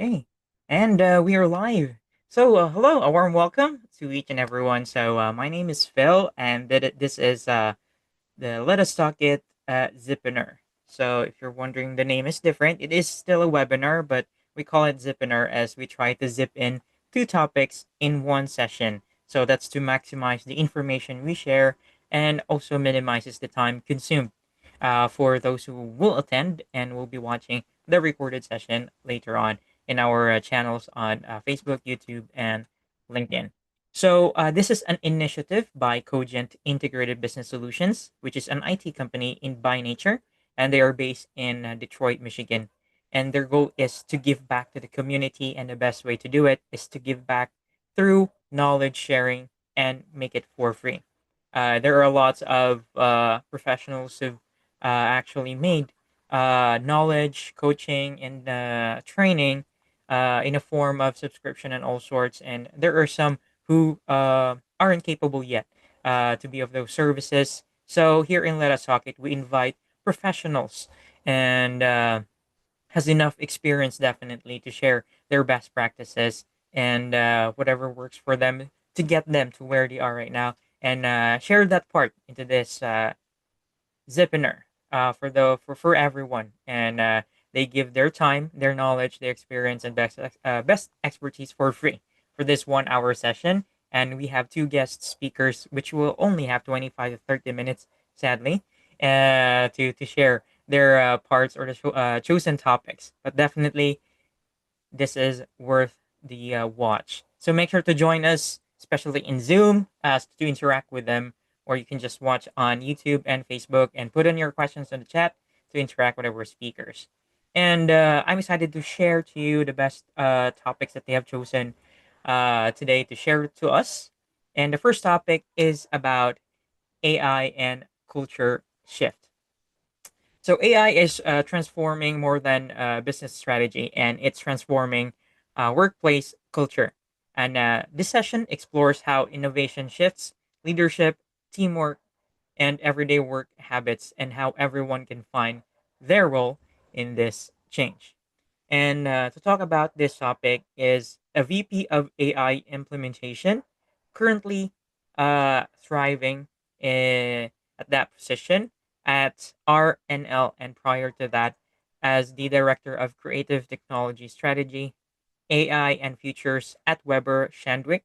Hey, and we are live. Hello, a warm welcome to each and everyone. My name is Phil, and this is the Let Us Talk It Zipinar. So, if you're wondering, the name is different. It is still a webinar, but we call it Zipinar as we try to zip in two topics in one session. So, that's to maximize the information we share and also minimizes the time consumed for those who will attend and will be watching the recorded session later on in our channels on Facebook, YouTube, and LinkedIn. This is an initiative by Cogent Integrated Business Solutions, which is an IT company in by nature, and they are based in Detroit, Michigan. And their goal is to give back to the community, and the best way to do it is to give back through knowledge sharing and make it for free. There are lots of professionals who've actually made knowledge, coaching, and training in a form of subscription and all sorts. And there are some who aren't capable yet to be of those services. So here in Let Us Talk It, we invite professionals and has enough experience definitely to share their best practices and whatever works for them to get them to where they are right now and share that part into this Zipinar for everyone, and they give their time, their knowledge, their experience, and best expertise for free for this 1 hour session. And we have two guest speakers, which will only have 25 to 30 minutes, sadly, to share their parts or the chosen topics. But definitely, this is worth the watch. So make sure to join us, especially in Zoom, to interact with them, or you can just watch on YouTube and Facebook and put in your questions in the chat to interact with our speakers. And I'm excited to share to you the best topics that they have chosen today to share to us. And the first topic is about AI and culture shift. So AI is transforming more than business strategy, and it's transforming workplace culture. And this session explores how innovation shifts leadership, teamwork, and everyday work habits, and how everyone can find their role in this change. And to talk about this topic is a VP of AI implementation, currently thriving at that position at RNL, and prior to that, as the Director of Creative Technology Strategy, AI and Futures at Weber Shandwick,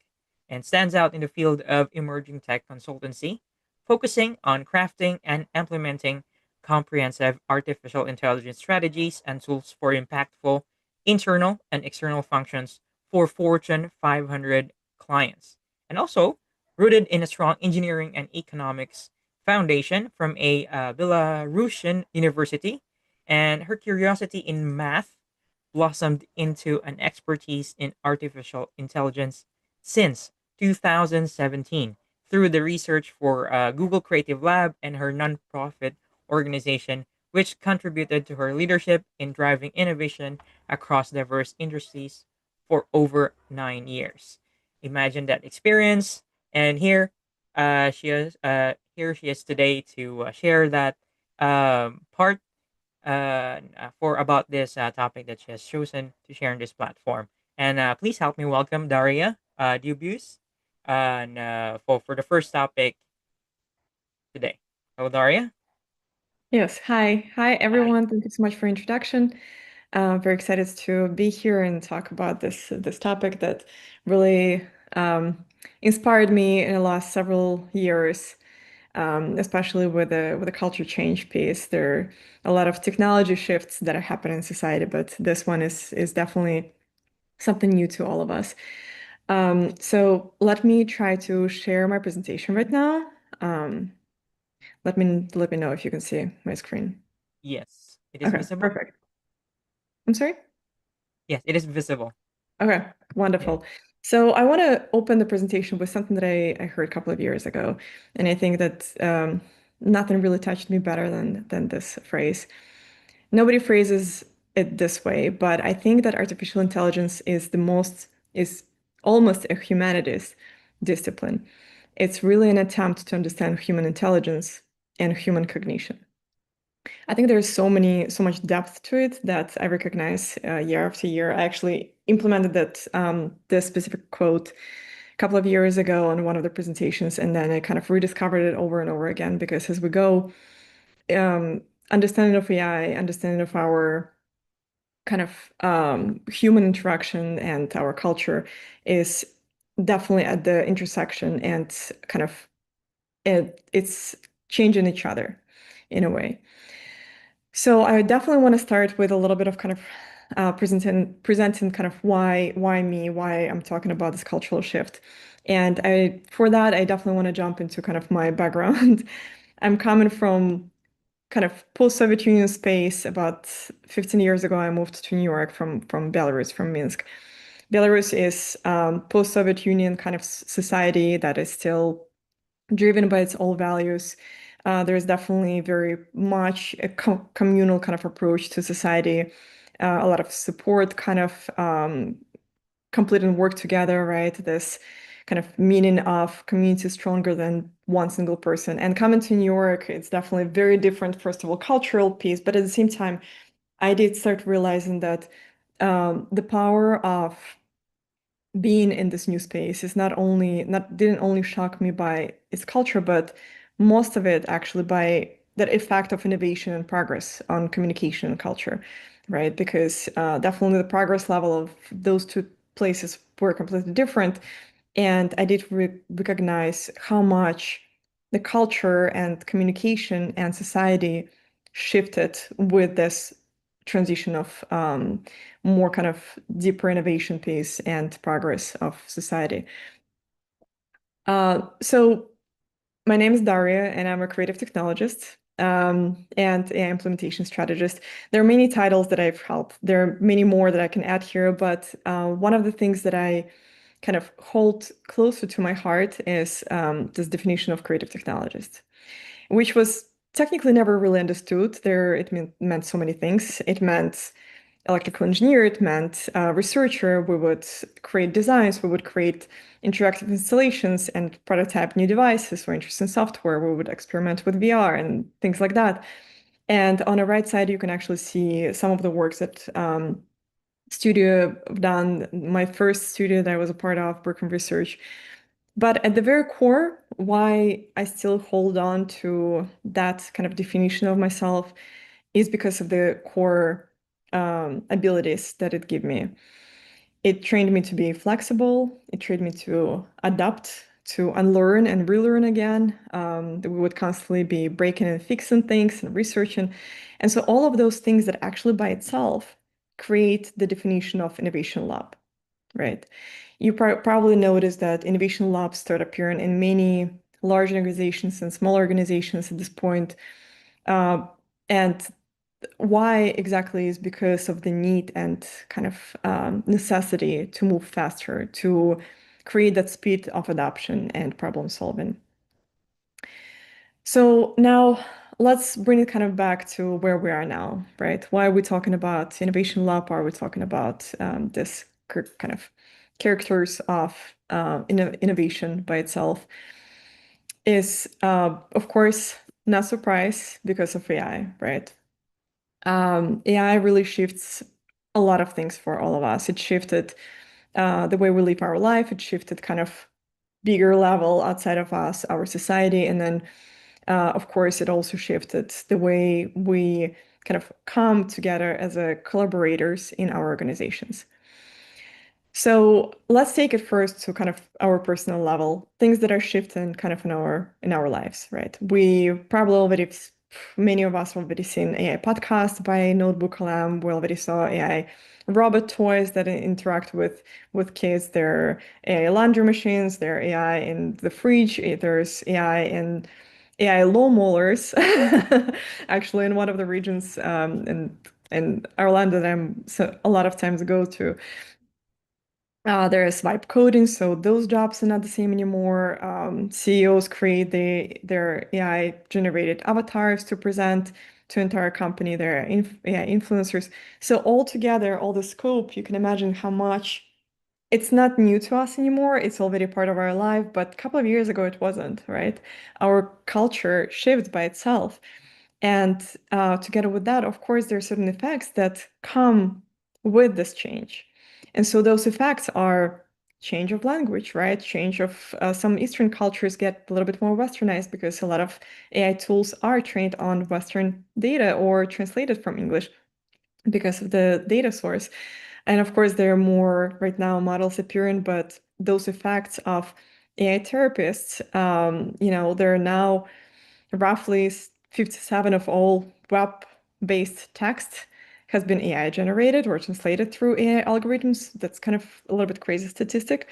and stands out in the field of emerging tech consultancy, focusing on crafting and implementing comprehensive artificial intelligence strategies and tools for impactful internal and external functions for Fortune 500 clients. And also rooted in a strong engineering and economics foundation from a Belarusian university, and her curiosity in math blossomed into an expertise in artificial intelligence since 2017 through the research for Google Creative Lab and her nonprofit organization, which contributed to her leadership in driving innovation across diverse industries for over 9 years. Imagine that experience, and here she is today to share that part for about this topic that she has chosen to share on this platform. And please help me welcome Daria Dubius and for the first topic today. Hello, Daria. Yes. Hi. Hi, Hi. everyone. Thank you so much for introduction. Very excited to be here and talk about this topic that really inspired me in the last several years, especially with the culture change piece. There are a lot of technology shifts that are happening in society, but this one is definitely something new to all of us. So let me try to share my presentation right now. Um, let me know if you can see my screen. Yes, it is Okay, visible. perfect. I'm sorry? Yes, it is visible. Okay, Yeah. wonderful. So I want to open the presentation with something that I heard a couple of years ago, and I think that nothing really touched me better than this phrase. Nobody phrases it this way, but I think that artificial intelligence is almost a humanities discipline. It's really an attempt to understand human intelligence and human cognition. I think there's so much depth to it that I recognize year after year. I actually implemented this specific quote a couple of years ago on one of the presentations, and then I kind of rediscovered it over and over again because as we go, um, understanding of AI, understanding of our kind of human interaction and our culture is definitely at the intersection and kind of it's changing each other in a way. So I definitely want to start with a little bit of kind of presenting kind of why me, why I'm talking about this cultural shift. And I for that I definitely want to jump into kind of my background. I'm coming from kind of post-Soviet Union space. About 15 years ago, I moved to New York from Belarus, from Minsk. Belarus is post-Soviet Union kind of society that is still driven by its old values. There's definitely very much a communal kind of approach to society, a lot of support, kind of complete and work together, right? This kind of meaning of community stronger than one single person. And coming to New York, it's definitely very different, first of all, cultural piece, but at the same time, I did start realizing that the power of being in this new space is not didn't only shock me by its culture, but most of it actually by that effect of innovation and progress on communication and culture, right? Because definitely the progress level of those two places were completely different. And I did recognize how much the culture and communication and society shifted with this transition of more kind of deeper innovation pace and progress of society. So my name is Daria, and I'm a creative technologist and AI implementation strategist. There are many titles that I've held. There are many more that I can add here, but one of the things that I kind of hold closer to my heart is this definition of creative technologist, which was technically never really understood. It meant so many things. It meant electrical engineer, it meant researcher. We would create designs, we would create interactive installations and prototype new devices or interesting software. We would experiment with VR and things like that. And on the right side, you can actually see some of the works that studio I've done. My first studio that I was a part of, Brooklyn Research. But at the very core, why I still hold on to that kind of definition of myself is because of the core abilities that it gave me. It trained me to be flexible. It trained me to adapt, to unlearn and relearn again. That we would constantly be breaking and fixing things and researching. And so all of those things that actually by itself create the definition of innovation lab, right? You probably noticed that innovation labs start appearing in many large organizations and small organizations at this point. Uh, and why exactly is because of the need and kind of necessity to move faster, to create that speed of adoption and problem solving. So now let's bring it kind of back to where we are now, right? Why are we talking about Innovation Lab? Are we talking about this kind of characters of innovation by itself? Is, of course, not surprise because of AI, right? AI really shifts a lot of things for all of us. It shifted the way we live our life. It shifted kind of bigger level outside of us, our society, and then of course, it also shifted the way we kind of come together as a collaborators in our organizations. So let's take it first to kind of our personal level, things that are shifting kind of in our lives, right? We probably already many of us already seen AI podcast by Notebook LM. We already saw AI robot toys that interact with kids. There are AI laundry machines. There are AI in the fridge. There's AI in AI lawnmowers. Actually, in one of the regions in Orlando that I'm so a lot of times go to. There is vibe coding, so those jobs are not the same anymore. CEOs create their AI generated avatars to present to entire company, their AI influencers. So all together, all the scope, you can imagine how much it's not new to us anymore. It's already part of our life, but a couple of years ago it wasn't, right? Our culture shifts by itself. And together with that, of course, there are certain effects that come with this change. And so those effects are change of language, right? Change of some Eastern cultures get a little bit more westernized because a lot of AI tools are trained on Western data or translated from English because of the data source. And of course, there are more right now models appearing, but those effects of AI therapists, there are now roughly 57 of all web-based text has been AI generated or translated through AI algorithms. That's kind of a little bit crazy statistic.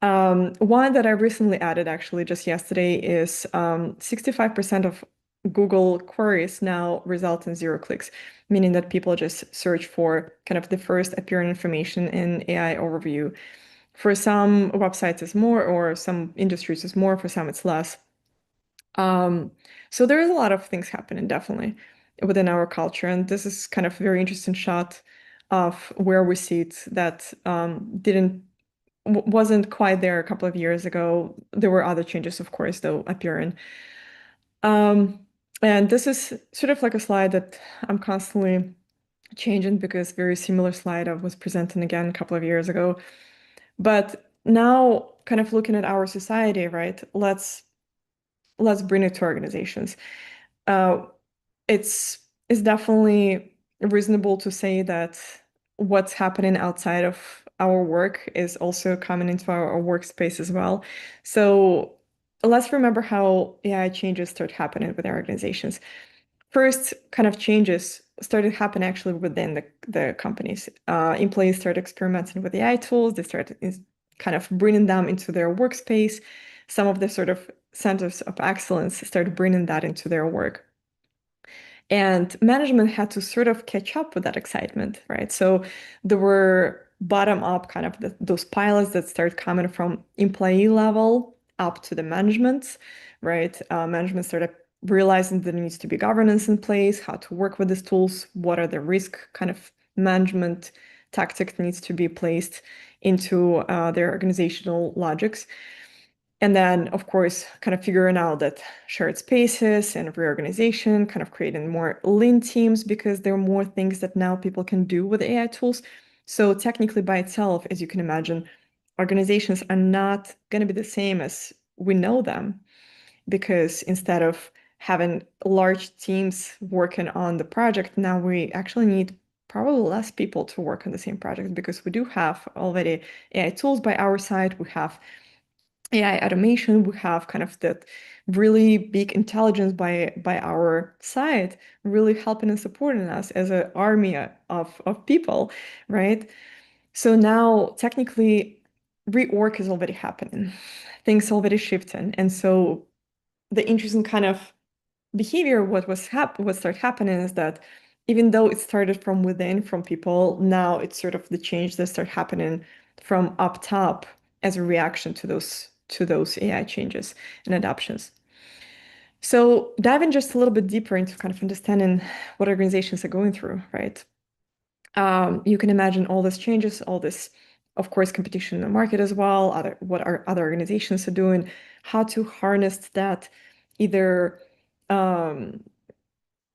One that I recently added actually just yesterday is 65% of Google queries now result in zero clicks, meaning that people just search for kind of the first appearing information in AI overview. For some websites it's more, or some industries it's more, for some it's less. Um, so there is a lot of things happening definitely within our culture, and this is kind of a very interesting shot of where we see it that didn't wasn't quite there a couple of years ago. There were other changes, of course, though appearing. Um, and this is sort of like a slide that I'm constantly changing because very similar slide I was presenting again a couple of years ago. But now, kind of looking at our society, right? Let's bring it to organizations. Uh, it's definitely reasonable to say that what's happening outside of our work is also coming into our workspace as well. So let's remember how AI changes start happening with our organizations. First, kind of changes started happening actually within the companies. Employees started experimenting with AI tools. They started kind of bringing them into their workspace. Some of the sort of centers of excellence started bringing that into their work. And management had to sort of catch up with that excitement, right? So there were bottom up kind of those pilots that start coming from employee level up to the management, right? Management started realizing there needs to be governance in place, how to work with these tools, what are the risk kind of management tactics needs to be placed into their organizational logics. And then, of course, kind of figuring out that shared spaces and reorganization, kind of creating more lean teams because there are more things that now people can do with AI tools. So technically by itself, as you can imagine, organizations are not going to be the same as we know them, because instead of having large teams working on the project, now we actually need probably less people to work on the same project because we do have already AI tools by our side. We have AI automation, we have kind of that really big intelligence by our side, really helping and supporting us as an army of people, right? So now technically reorg is already happening, things already shifting. And so the interesting kind of behavior, what started happening is that even though it started from within, from people, now it's sort of the change that start happening from up top as a reaction to those AI changes and adoptions. So diving just a little bit deeper into kind of understanding what organizations are going through, right? You can imagine all these changes, all this, of course, competition in the market as well, what are other organizations are doing, how to harness that either um,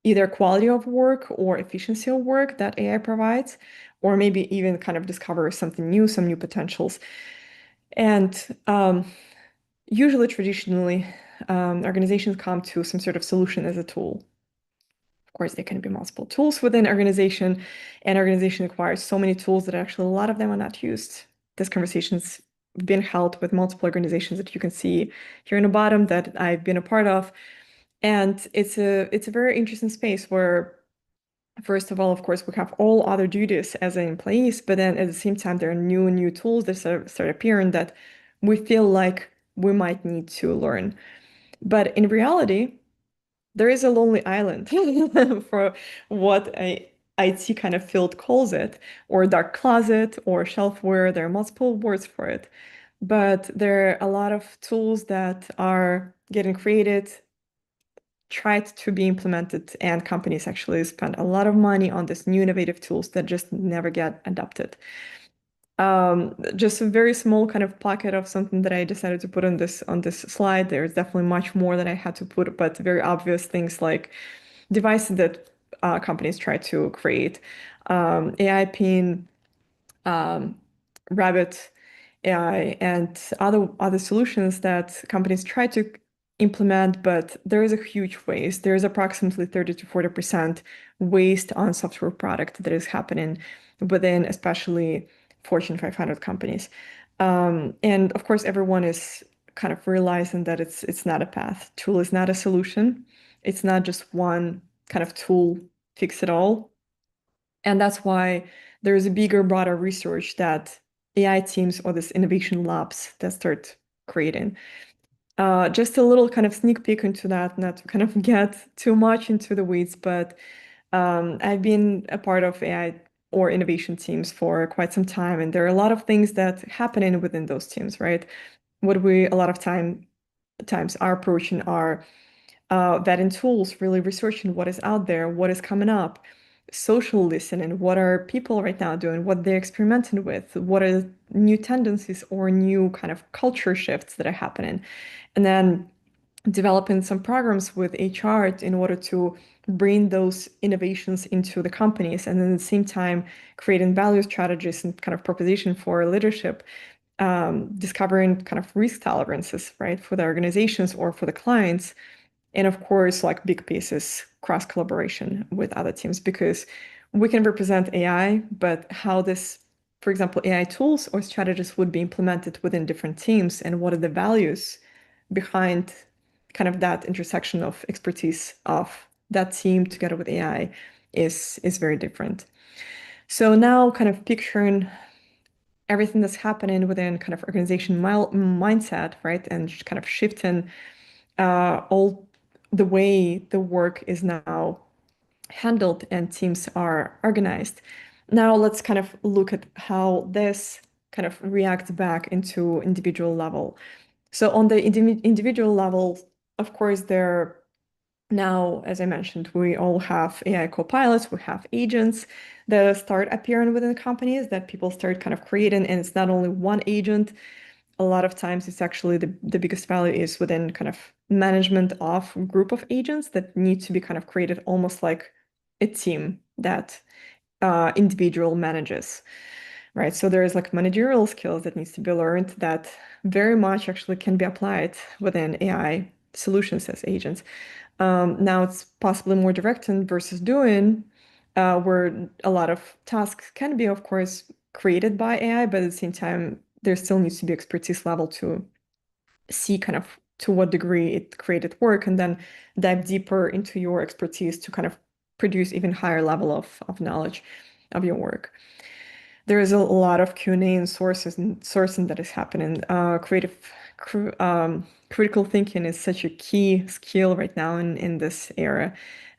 either quality of work or efficiency of work that AI provides, or maybe even kind of discover something new, some new potentials. And usually, traditionally, organizations come to some sort of solution as a tool. Of course, there can be multiple tools within organization, and organization acquires so many tools that actually a lot of them are not used. This conversation's been held with multiple organizations that you can see here in the bottom that I've been a part of. And it's a very interesting space where, first of all, of course, we have all other duties as employees, but then at the same time, there are new and new tools that start appearing that we feel like we might need to learn. But in reality, there is a lonely island for what a IT kind of field calls it, or dark closet, or shelfware. There are multiple words for it. But there are a lot of tools that are getting created, tried to be implemented, and companies actually spend a lot of money on these new innovative tools that just never get adopted. Just a very small kind of pocket of something that I decided to put on this slide. There's definitely much more that I had to put, but very obvious things like devices that companies try to create. AI pin, um, Rabbit AI, and other solutions that companies try to implement, but there is a huge waste. There is approximately 30 to 40% waste on software product that is happening within especially Fortune 500 companies. And of course, everyone is kind of realizing that it's not a path. Tool is not a solution. It's not just one kind of tool fix it all. And that's why there is a bigger, broader research that AI teams or this innovation labs that start creating. Just a little kind of sneak peek into that, not to kind of get too much into the weeds, but I've been a part of AI or innovation teams for quite some time, and there are a lot of things that happen in within those teams, right? What we a lot of times are approaching are vetting tools, really researching what is out there, what is coming up, social listening, what are people right now doing, what they're experimenting with, what are new tendencies or new kind of culture shifts that are happening. And then developing some programs with HR in order to bring those innovations into the companies and then at the same time creating value strategies and kind of proposition for leadership, discovering kind of risk tolerances, right, for the organizations or for the clients, and of course, like big pieces, cross collaboration with other teams, because we can represent AI, but how this, for example, AI tools or strategies would be implemented within different teams and what are the values behind kind of that intersection of expertise of that team together with AI is very different. So now kind of picturing everything that's happening within kind of organization mindset, right? And kind of shifting all the way the work is now handled and teams are organized. Now let's kind of look at how this kind of reacts back into individual level. So on the individual level, of course, there now, as I mentioned, we all have AI co-pilots, we have agents that start appearing within companies that people start kind of creating, and it's not only one agent. A lot of times it's actually the biggest value is within kind of management of group of agents that need to be kind of created almost like a team that individual manages, right? So there is like managerial skills that needs to be learned that very much actually can be applied within AI solutions as agents. Now it's possibly more directing versus doing, where a lot of tasks can be, of course, created by AI, but at the same time, there still needs to be expertise level to see kind of to what degree it created work and then dive deeper into your expertise to kind of produce even higher level of knowledge of your work. There is a lot of Q&A and sources and sourcing that is happening. Critical thinking is such a key skill right now in this era.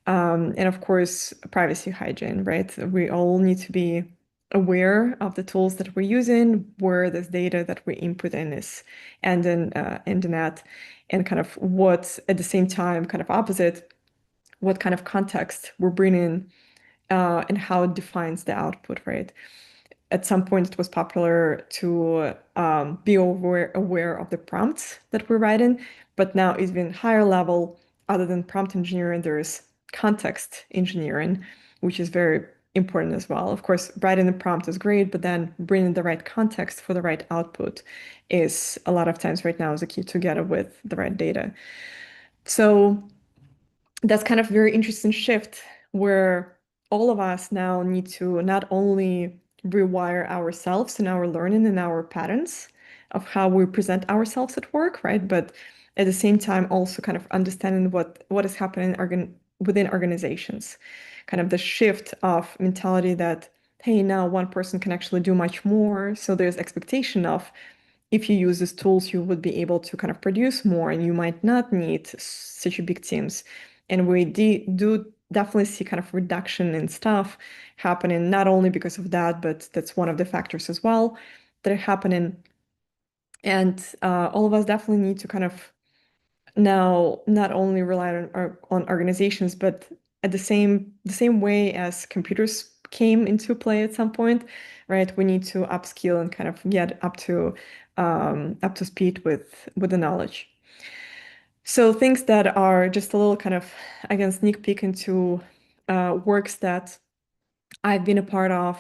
And of course, privacy hygiene, right? We all need to be aware of the tools that we're using, where this data that we input in is, and then in the net, and kind of what at the same time, kind of opposite, what kind of context we're bringing, and how it defines the output, right? At some point it was popular to be aware of the prompts that we're writing, but now even higher level, other than prompt engineering, there's context engineering, which is very important as well. Of course, writing the prompt is great, but then bringing the right context for the right output is a lot of times right now is a key together with the right data. So that's kind of very interesting shift where all of us now need to not only rewire ourselves and our learning and our patterns of how we present ourselves at work, right? But at the same time, also kind of understanding what is happening within organizations, kind of the shift of mentality that, hey, now one person can actually do much more. So there's expectation of if you use these tools, you would be able to kind of produce more and you might not need such a big teams. And we do definitely see kind of reduction in stuff happening, not only because of that, but that's one of the factors as well that are happening. And all of us definitely need to kind of now not only rely on organizations, but at the same way as computers came into play at some point, right? We need to upskill and kind of get up to speed with the knowledge. So things that are just a little kind of, again, sneak peek into works that I've been a part of.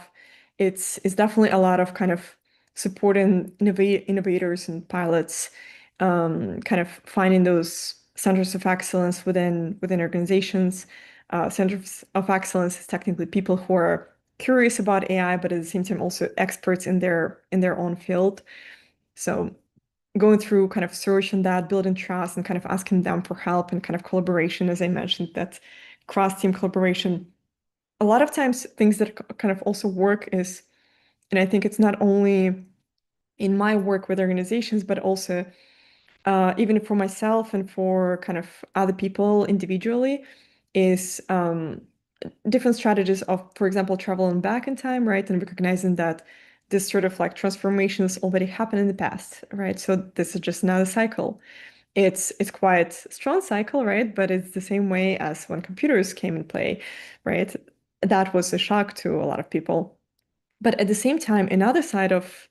It's definitely a lot of kind of supporting innovators and pilots, kind of finding those centers of excellence within organizations. Centers of excellence is technically people who are curious about AI, but at the same time also experts in their own field. So going through kind of search and that, building trust and kind of asking them for help and kind of collaboration, as I mentioned, that cross-team collaboration. A lot of times things that kind of also work is, and I think it's not only in my work with organizations, but also even for myself and for kind of other people individually, is different strategies of, for example, traveling back in time, right? And recognizing that this sort of like transformations already happened in the past, right? So this is just another cycle. It's quite strong cycle, right? But it's the same way as when computers came in play, right? That was a shock to a lot of people. But at the same time, another side of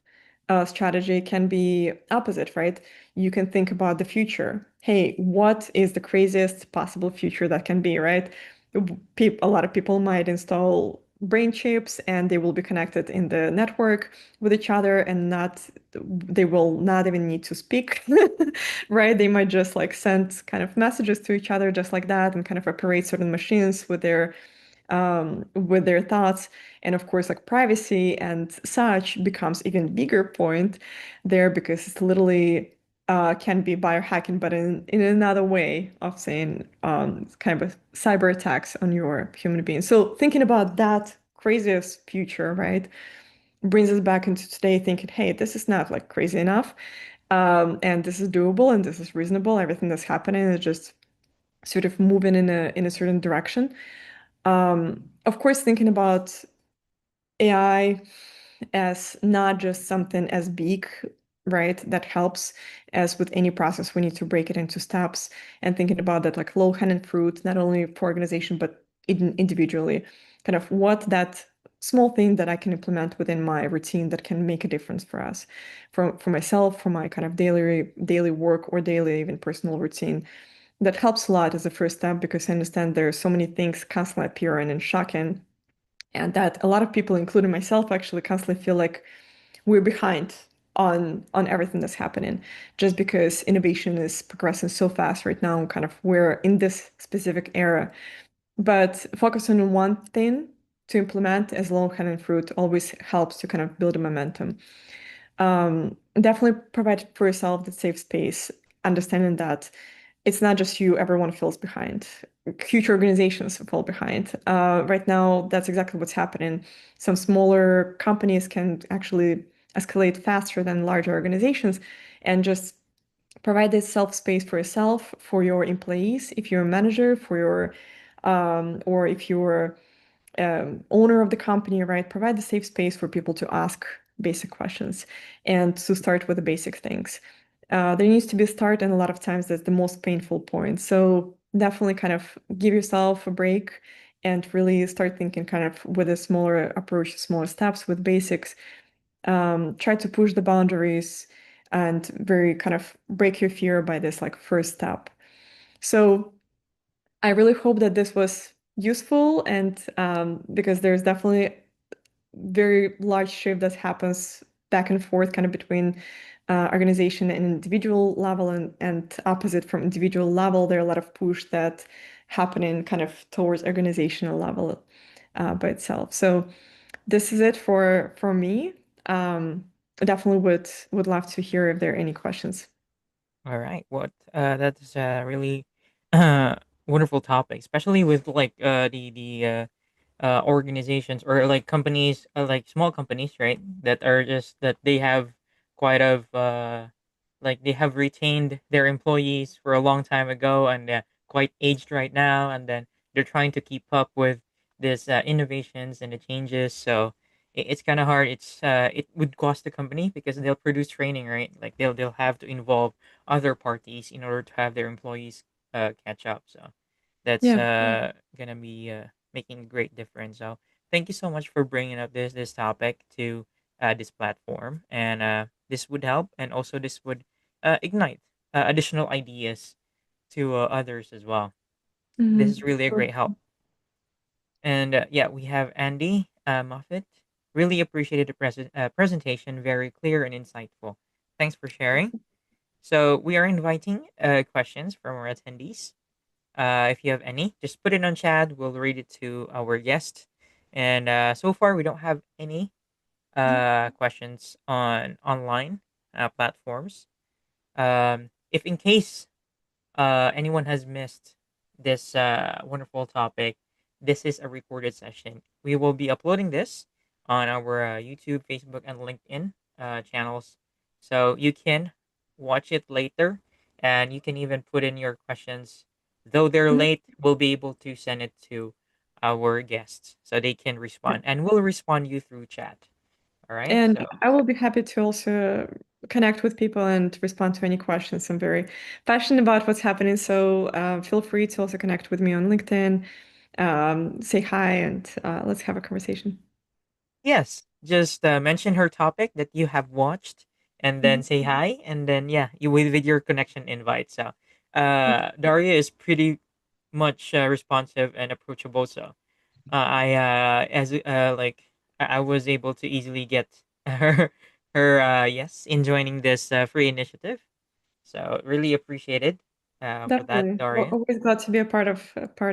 strategy can be opposite, right? You can think about the future. Hey, what is the craziest possible future that can be, right? A lot of people might install brain chips and they will be connected in the network with each other and not they will not even need to speak, right? They might just like send kind of messages to each other just like that and kind of operate certain machines with their thoughts. And of course, like privacy and such becomes even bigger point there because it's literally can be biohacking, but in another way of saying kind of cyber attacks on your human being. So thinking about that craziest future, right, brings us back into today thinking, hey, this is not like crazy enough. And this is doable and this is reasonable. Everything that's happening is just sort of moving in a certain direction. Of course, thinking about AI as not just something as big, right, that helps. As with any process, we need to break it into steps and thinking about that like low-hanging fruit, not only for organization, but individually, kind of what that small thing that I can implement within my routine that can make a difference for us, for myself, for my kind of daily work or daily even personal routine. That helps a lot as a first step because I understand there are so many things constantly appearing and shocking, and that a lot of people, including myself, actually constantly feel like we're behind on everything that's happening just because innovation is progressing so fast right now. Kind of we're in this specific era, but focusing on one thing to implement as low-hanging fruit always helps to kind of build a momentum. Definitely provide for yourself the safe space, understanding that it's not just you, everyone feels behind. Huge organizations fall behind. Right now, that's exactly what's happening. Some smaller companies can actually escalate faster than larger organizations and just provide this self space for yourself, for your employees, if you're a manager, for your or if you're owner of the company, right? Provide the safe space for people to ask basic questions and to start with the basic things. There needs to be a start, and a lot of times that's the most painful point. So definitely kind of give yourself a break and really start thinking kind of with a smaller approach, smaller steps with basics. Try to push the boundaries and very kind of break your fear by this like first step. So I really hope that this was useful and because there's definitely very large shift that happens back and forth kind of between organization and individual level and opposite from individual level. There are a lot of push that happening kind of towards organizational level by itself. So this is it for me. Definitely would love to hear if there are any questions. All right. What that is a really uh wonderful topic, especially with like organizations or like companies, like small companies, right? That are just that they have quite of like they have retained their employees for a long time ago and quite aged right now, and then they're trying to keep up with this innovations and the changes. So it's kind of hard. It would cost the company because they'll produce training, right? Like they'll have to involve other parties in order to have their employees catch up. So that's Yeah. gonna be making a great difference. So thank you so much for bringing up this topic to this platform, and this would help, and also this would ignite additional ideas to others as well. This is Mhm. really a great help. And yeah, we have Andy Moffat. Really appreciated the presentation. Very clear and insightful. Thanks for sharing. So we are inviting questions from our attendees. If you have any, just put it on chat. We'll read it to our guest. And so far, we don't have any questions on online platforms. If in case anyone has missed this wonderful topic, this is a recorded session. We will be uploading this on our YouTube, Facebook, and LinkedIn channels. So you can watch it later and you can even put in your questions. Though they're Mhm. late, we'll be able to send it to our guests so they can Yeah. respond and we'll respond you through chat. All right. And So, I will be happy to also connect with people and respond to any questions. I'm very passionate about what's happening, so feel free to also connect with me on LinkedIn, say hi, and let's have a conversation. yes, just mention her topic that you have watched, and then Mhm. say hi, and then yeah, you with your connection invite. So, Okay. Daria is pretty much responsive and approachable. So, I as like I was able to easily get her yes in joining this free initiative. So, really appreciated for that, Definitely. Daria. Always glad to be a part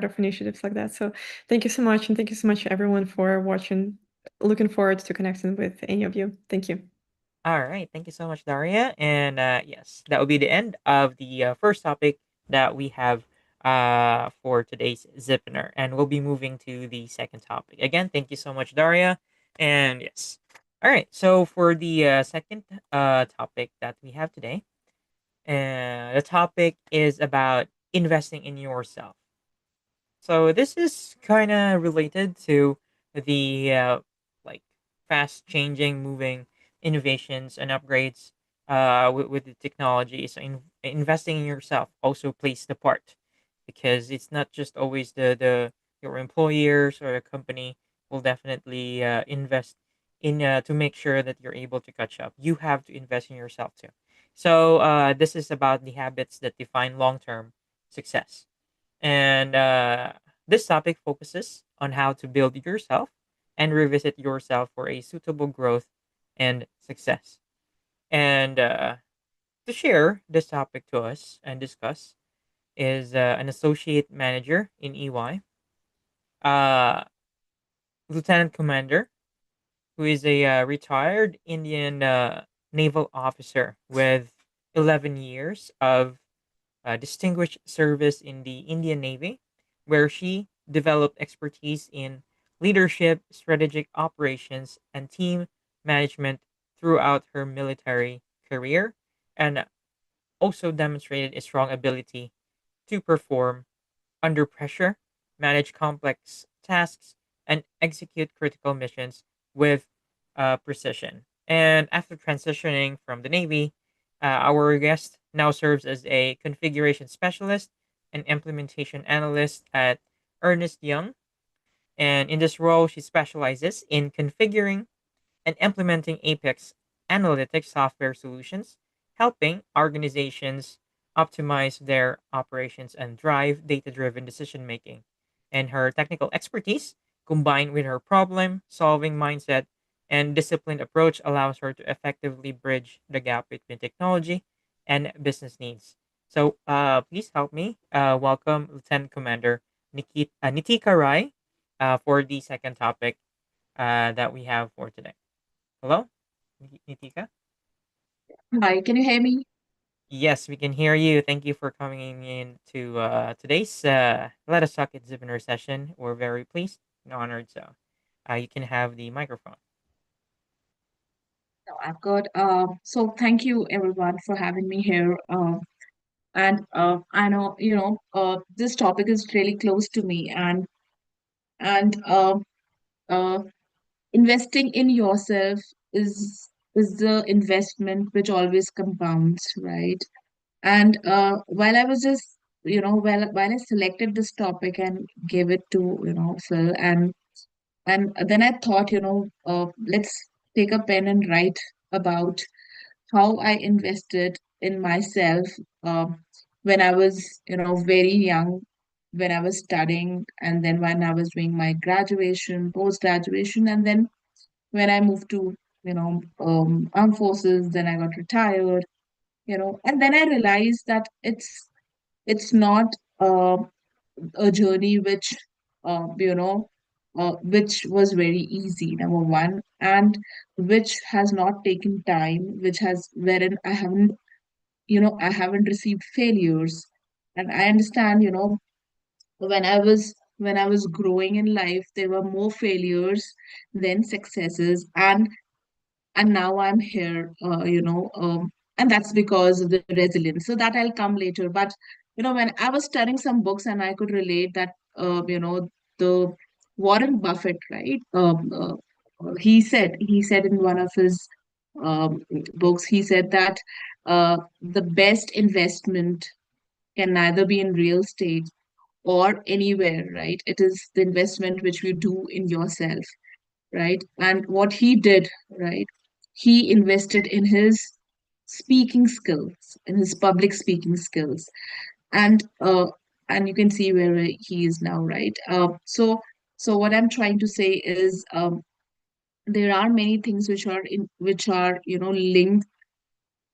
of initiatives like that. So thank you so much, and thank you so much everyone for watching. Looking forward to connecting with any of you. Thank you. All right. Thank you so much, Daria. And yes, that will be the end of the first topic that we have for today's Zipinar. And we'll be moving to the second topic. Again, thank you so much, Daria. And yes. All right. So for the second topic that we have today, the topic is about investing in yourself. So this is kind of related to the like fast changing, moving innovations and upgrades with the technology. So investing in yourself also plays the part because it's not just always the your employers or a company will definitely invest in to make sure that you're able to catch up. You have to invest in yourself too. So this is about the habits that define long term success. And this topic focuses on how to build yourself and revisit yourself for a suitable growth and success. And to share this topic to us and discuss is an associate manager in EY, uh, lieutenant commander, who is a retired Indian naval officer with 11 years of distinguished service in the Indian Navy, where she developed expertise in leadership, strategic operations, and team management throughout her military career, and also demonstrated a strong ability to perform under pressure, manage complex tasks, and execute critical missions with precision. And after transitioning from the Navy, our guest now serves as a configuration specialist and implementation analyst at Ernest Young. And in this role, she specializes in configuring and implementing Apex analytics software solutions, helping organizations optimize their operations and drive data driven decision making. And her technical expertise, combined with her problem solving mindset and disciplined approach, allows her to effectively bridge the gap between technology and business needs. So, please help me welcome Lieutenant Commander Nitika Rai for the second topic that we have for today. Hello, Nitika? Hi, can you hear me? Yes, we can hear you. Thank you for coming in to today's Let Us Talk at Zipinar session. We're very pleased and honored. So you can have the microphone. No, I've got so thank you everyone for having me here. And I know, this topic is really close to me and uh investing in yourself is the investment which always compounds, right? And while I was just, while I selected this topic and gave it to, Phil, and then I thought, let's take a pen and write about how I invested in myself, um, when I was, very young, when I was studying, and then when I was doing my graduation, post-graduation, and then when I moved to, armed forces, then I got retired, and then I realized that it's not a journey which was very easy, number one, and which has not taken time, which has wherein I haven't received failures. And I understand, when I was growing in life, there were more failures than successes. And now I'm here, and that's because of the resilience. So that I'll come later. But when I was studying some books, and I could relate that, the Warren Buffett, right? He said in one of his books, he said that the best investment can neither be in real estate or anywhere, right? It is the investment which you do in yourself, right? And what he did, right? He invested in his speaking skills, in his public speaking skills, and and you can see where he is now, right? So what I'm trying to say is, there are many things which are linked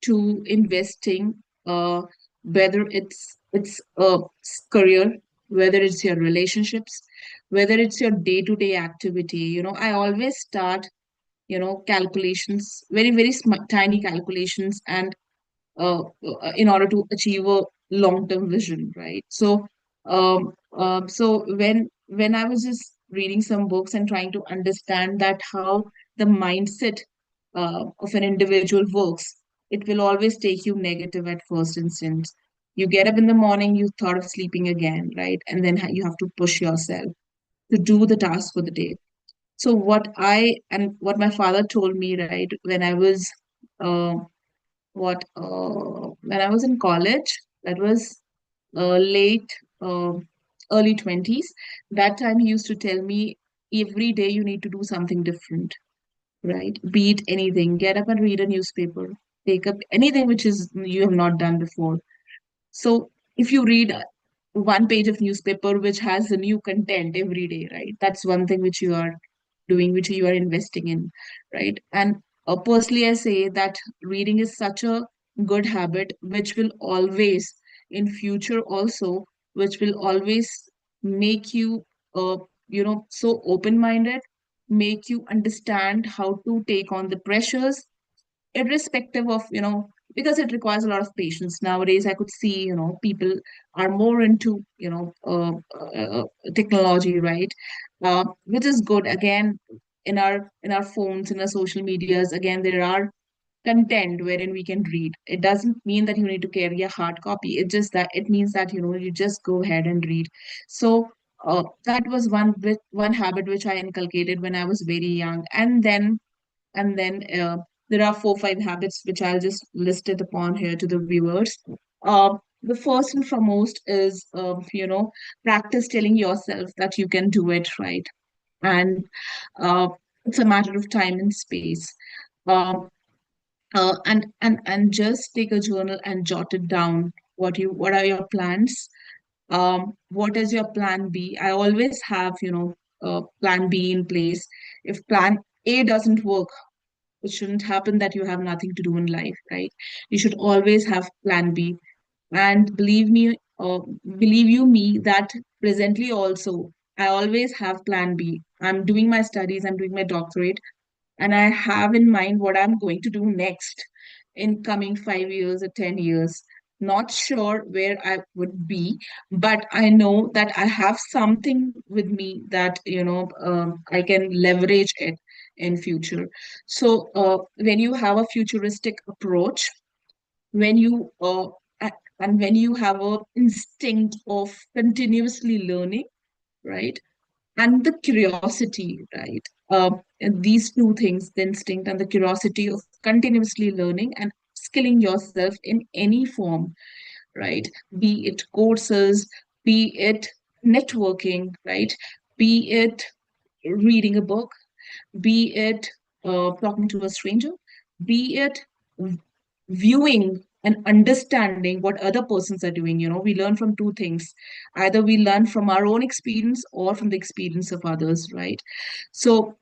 to investing, whether it's a career, whether it's your relationships, whether it's your day-to-day activity. I always start, calculations, very, very tiny calculations, and in order to achieve a long-term vision, right? So when I was just reading some books and trying to understand that how the mindset of an individual works, it will always take you negative at first instance. You get up in the morning, you thought of sleeping again, right? And then you have to push yourself to do the task for the day. So what my father told me, right, uh, when I was in college, that was late, uh, early 20s. That time he used to tell me every day you need to do something different, right? Be it anything, get up and read a newspaper, take up anything which is you have not done before. So if you read one page of newspaper which has a new content every day, right? That's one thing which you are doing, which you are investing in, right? And personally, I say that reading is such a good habit, which will always, in future also, which will always make you, so open-minded, make you understand how to take on the pressures, irrespective of, because it requires a lot of patience. Nowadays I could see, people are more into, technology, right? Which is good. Again, in our phones, in our social medias, again, there are content wherein we can read. It doesn't mean that you need to carry a hard copy. It just that it means that, you just go ahead and read. So that was one habit which I inculcated when I was very young. And then there are 4 5 habits which I'll just list it upon here to the viewers. The first and foremost is, practice telling yourself that you can do it, right? And uh, it's a matter of time and space. Um, and just take a journal and jot it down. What are your plans? What is your plan B? I always have, plan B in place. If plan A doesn't work, it shouldn't happen that you have nothing to do in life, right? You should always have plan B. And believe you me, that presently also, I always have plan B. I'm doing my studies, I'm doing my doctorate, and I have in mind what I'm going to do next in coming 5 years or 10 years. Not sure where I would be, but I know that I have something with me that, I can leverage it in future. So when you have a futuristic approach, when you and when you have a instinct of continuously learning, right? And the curiosity, right? And these two things, the instinct and the curiosity of continuously learning and skilling yourself in any form, right? Be it courses, be it networking, right? Be it reading a book, be it talking to a stranger, be it v- viewing. and understanding what other persons are doing. We learn from two things. Either we learn from our own experience or from the experience of others, right? So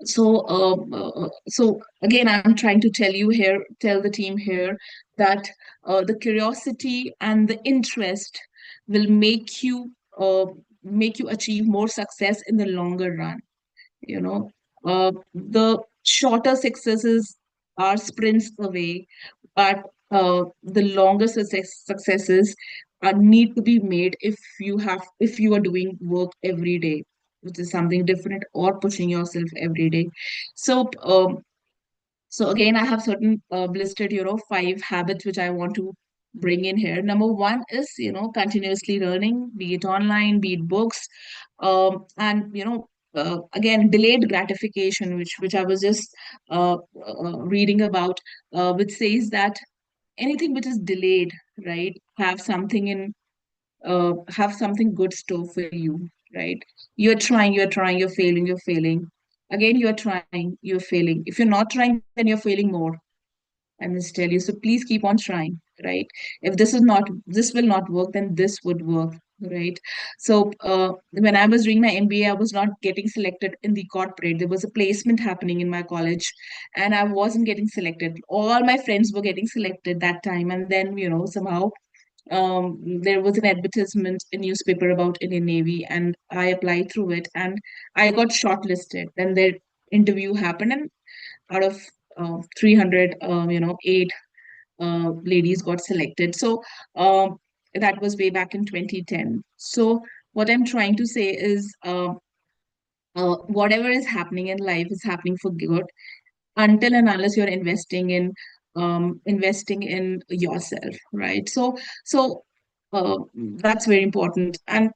so again, I'm trying to tell the team here that the curiosity and the interest will make you achieve more success in the longer run. The shorter successes are sprints away, but the longer successes need to be made if you are doing work every day, which is something different, or pushing yourself every day. So um, so again, I have certain listed, 5 habits which I want to bring in here. Number one is, continuously learning, be it online, be it books, and again, delayed gratification, which I was just reading about, which says that anything which is delayed, right, have something good store for you, right? You're trying, you're failing, you're failing. Again, you're trying, you're failing. If you're not trying, then you're failing more. I must tell you. So please keep on trying, right? If this will not work, then this would work, right? So when I was doing my MBA, I was not getting selected in the corporate. There was a placement happening in my college, and I wasn't getting selected. All my friends were getting selected that time, and then somehow there was an advertisement in newspaper about Indian Navy, and I applied through it, and I got shortlisted. Then the interview happened, and out of 300, 8 ladies got selected. So that was way back in 2010. So what I'm trying to say is, whatever is happening in life is happening for good, until and unless you're investing in yourself, right? So that's very important. And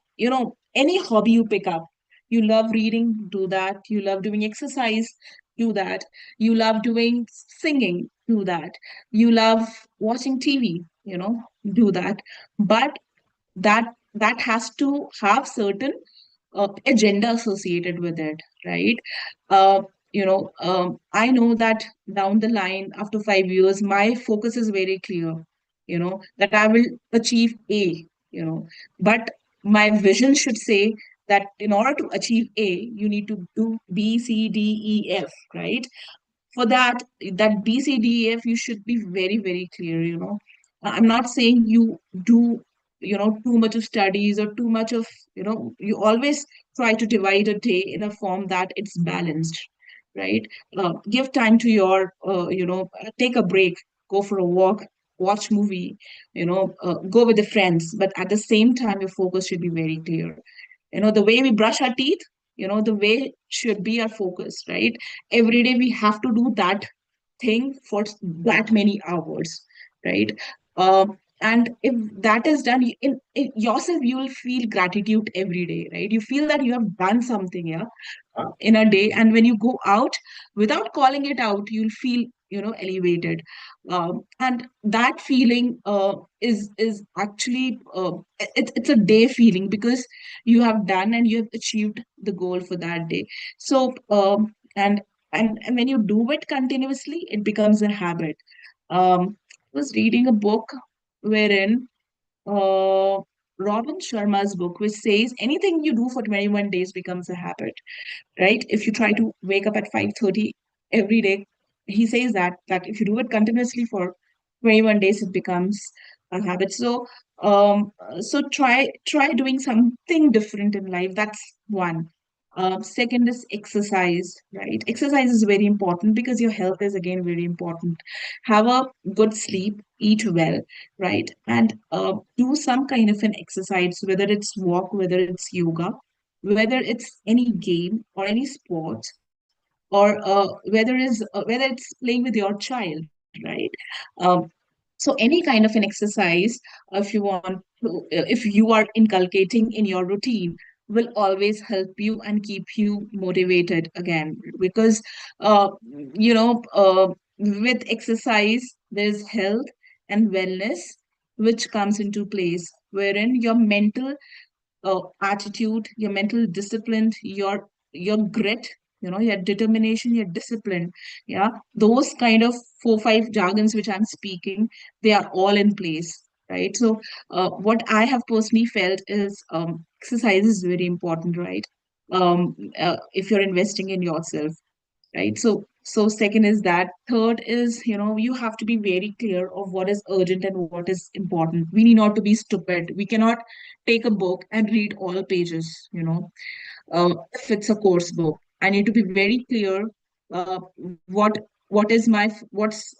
any hobby you pick up, you love reading, do that. You love doing exercise, do that. You love doing singing, do that. You love watching TV, do that. But that has to have certain agenda associated with it, right? Uh, I know that down the line, after 5 years, my focus is very clear, that I will achieve A, but my vision should say that in order to achieve A, you need to do B, C, D, E, F, right? For that BCDF, you should be very, very clear. I'm not saying you do too much of studies or too much of, you always try to divide a day in a form that it's balanced, right? Give time to your take a break, go for a walk, watch movie, go with the friends, but at the same time your focus should be very clear. The way we brush our teeth, the way should be our focus, right? Every day we have to do that thing for that many hours, right? And if that is done in yourself, you will feel gratitude every day, right? You feel that you have done something, yeah, in a day. And when you go out without calling it out, you'll feel elevated. And that feeling is actually it's a day feeling, because you have done and you have achieved the goal for that day. So and when you do it continuously, it becomes a habit. I was reading a book wherein uh, Robin Sharma's book, which says anything you do for 21 days becomes a habit, right? If you try to wake up at 5:30 every day, he says that if you do it continuously for 21 days, it becomes a habit. So try doing something different in life. That's one. Second is exercise, right? Exercise is very important because your health is again very important. Have a good sleep, eat well, right? And do some kind of an exercise, whether it's walk, whether it's yoga, whether it's any game or any sport, or whether it's playing with your child, right? Um, so any kind of an exercise, if you are inculcating in your routine, will always help you and keep you motivated again. Because uh, with exercise, there's health and wellness which comes into place, wherein your mental attitude, your mental discipline, your grit your determination, your discipline. Yeah, those kind of 4 5 jargons which I'm speaking, they are all in place, right? So what I have personally felt is exercise is very important, right? If you're investing in yourself, right? So second is that. Third is, you have to be very clear of what is urgent and what is important. We need not to be stupid. We cannot take a book and read all pages, if it's a course book. I need to be very clear, uh, what what is my what's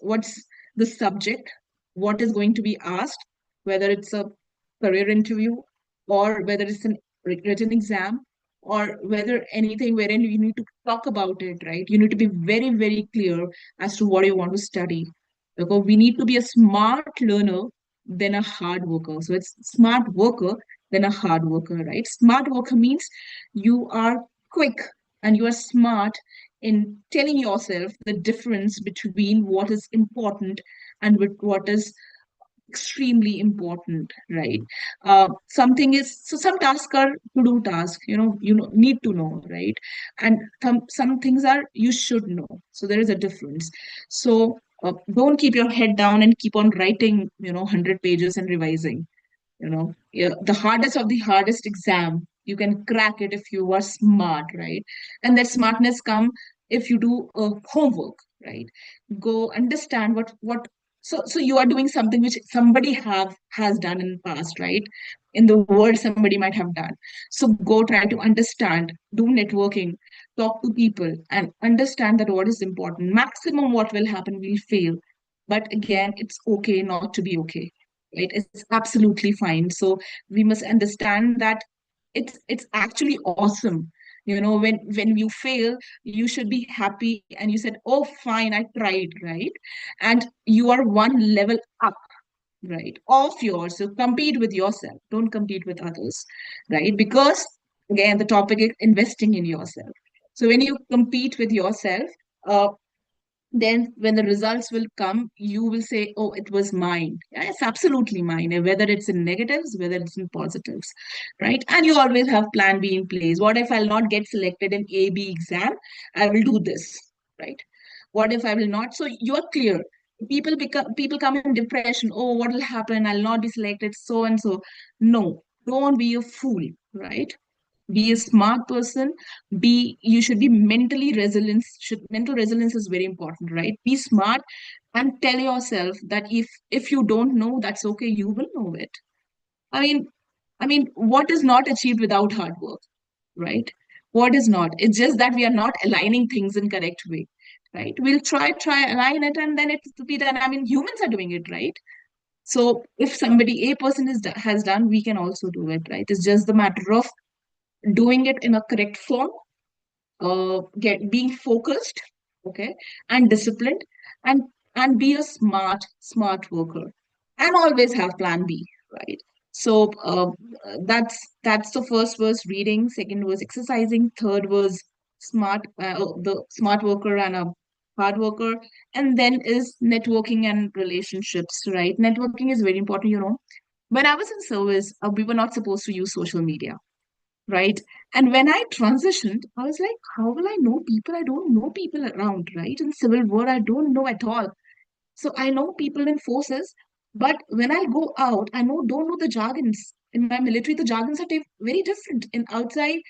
the subject, what is going to be asked, whether it's a career interview or whether it's an written exam, or whether anything wherein you need to talk about it, right? You need to be very, very clear as to what you want to study. Because we need to be a smart learner than a hard worker. So it's smart worker than a hard worker, right? Smart worker means you are quick and you are smart in telling yourself the difference between what is important and with what is extremely important, right? Something is, so some tasks are to do tasks, need to know, right? And some things are you should know. So there is a difference. So don't keep your head down and keep on writing 100 pages and revising. Yeah, the hardest of the hardest exam, you can crack it if you are smart, right? And that smartness come if you do homework, right? Go understand so you are doing something which somebody have has done in the past, right? In the world somebody might have done. So go try to understand, do networking, talk to people and understand that what is important. Maximum what will happen, will fail, but again, it's okay not to be okay, right? It's absolutely fine. So we must understand that it's actually awesome. When you fail, you should be happy and you said, oh fine, I tried, right? And you are one level up, right, of yours. So compete with yourself, don't compete with others, right? Because again, the topic is investing in yourself. So when you compete with yourself, uh, then when the results will come, you will say, oh, it was mine. Yeah, it's absolutely mine, whether it's in negatives, whether it's in positives, right? And you always have plan B in place. What if I'll not get selected in AB exam? I will do this, right? What if I will not? So you are clear. People come in depression. Oh, what will happen? I'll not be selected, so and so. No, don't be a fool, right? Be a smart person. Be You should be mentally resilient. Mental resilience is very important, right? Be smart and tell yourself that if you don't know, that's okay, you will know it. I mean i mean what is not achieved without hard work, right? What is not? It's just that we are not aligning things in correct way, right? We'll try align it and then it will be done. I mean, humans are doing it, right? So if somebody, a person has done, we can also do it, right? It's just the matter of doing it in a correct form, get being focused, okay, and disciplined, and be a smart worker, and always have plan B, right? So that's the first was reading, second was exercising, third was the smart worker and a hard worker, and then is networking and relationships, right? Networking is very important. When I was in service, we were not supposed to use social media, right? And when I transitioned, I was like, how will I know people? I don't know people around, right? In civil war, I don't know at all. So I know people in forces, but when I go out, I don't know the jargons. In my military, the jargons are very different. In outside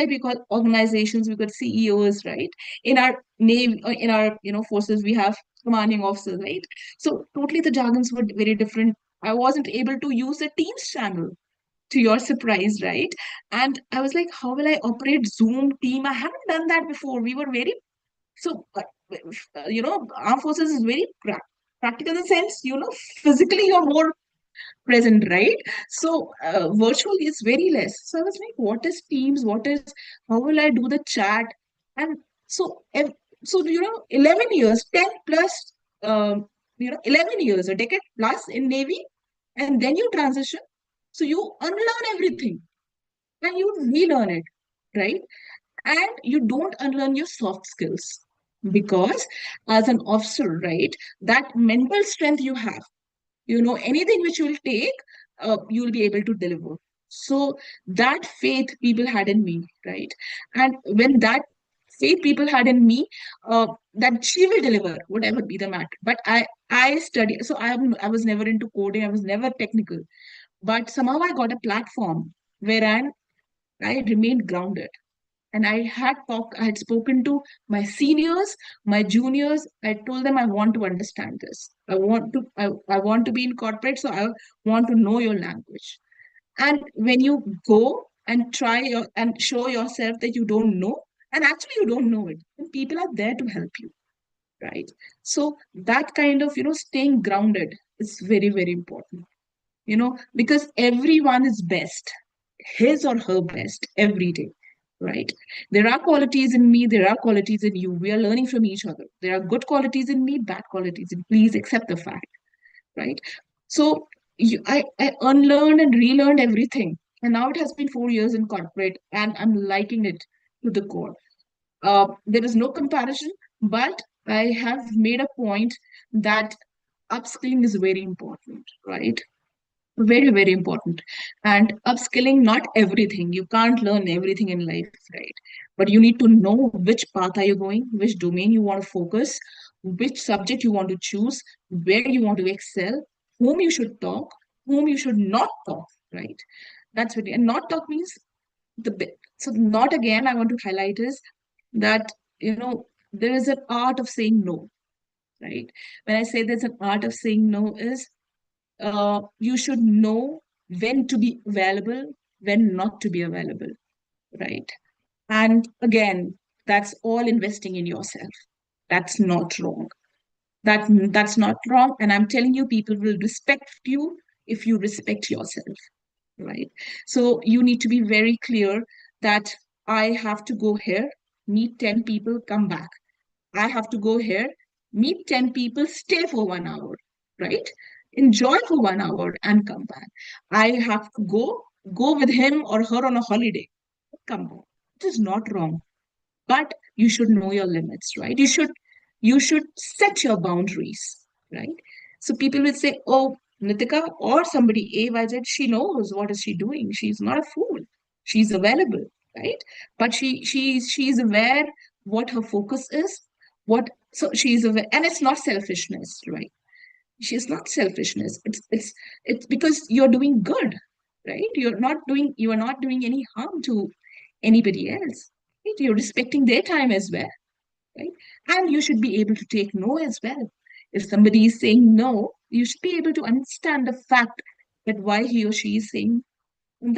we call organizations, we got CEOs, right? In our navy, in our forces, we have commanding officers, right? So totally the jargons were very different. I wasn't able to use the Teams channel, to your surprise, right? And I was like, how will I operate Zoom team? I haven't done that before. We were very so armed forces is very practical in the sense, physically you're more present, right? So virtually is very less. So I was like, what is Teams? What is, how will I do the chat? And so, 11 years, 10 plus, 11 years, a decade plus in Navy, and then you transition. So you unlearn everything and you relearn it, right? And you don't unlearn your soft skills because as an officer, right, that mental strength you have, anything which you will take, you will be able to deliver. So that faith people had in me, right? And when that faith people had in me, that she will deliver whatever be the matter. But I study, so I was never into coding, I was never technical, but somehow I got a platform where I remained grounded. And I had spoken to my seniors, my juniors. I told them I want to understand this. I want to be in corporate, so I want to know your language. And when you go and and show yourself that you don't know, and actually you don't know it, then people are there to help you, right? So that kind of, staying grounded is very, very important, because everyone is best, his or her best every day, right? There are qualities in me, there are qualities in you. We are learning from each other. There are good qualities in me, bad qualities in, please accept the fact, right? So I unlearned and relearned everything. And now it has been 4 years in corporate and I'm liking it to the core. There is no comparison, but I have made a point that upskilling is very important, right? Very, very important. And upskilling, not everything. You can't learn everything in life, right? But you need to know which path are you going, which domain you want to focus, which subject you want to choose, where you want to excel, whom you should talk, whom you should not talk, right? That's what, and not talk means the bit. So not again, I want to highlight is that, there is an art of saying no, right? When I say there's an art of saying no is you should know when to be available, when not to be available, right? And again, that's all investing in yourself. That's not wrong. That's not wrong. And I'm telling you, people will respect you if you respect yourself, right? So you need to be very clear that I have to go here, meet 10 people, come back. I have to go here, meet 10 people, stay for 1 hour, right? Enjoy for 1 hour and come back. I have to go with him or her on a holiday, come back. It is not wrong, but you should know your limits, right? You should set your boundaries, right? So people will say, oh, Nitika or somebody AYZ, she knows what is she doing. She's not a fool. She's available, right? But she's aware what her focus is, what so she's aware, and it's not selfishness, right? She's not selfishness. It's because you're doing good, right? You are not doing any harm to anybody else, right? You're respecting their time as well, right? And you should be able to take no as well. If somebody is saying no, you should be able to understand the fact that why he or she is saying, and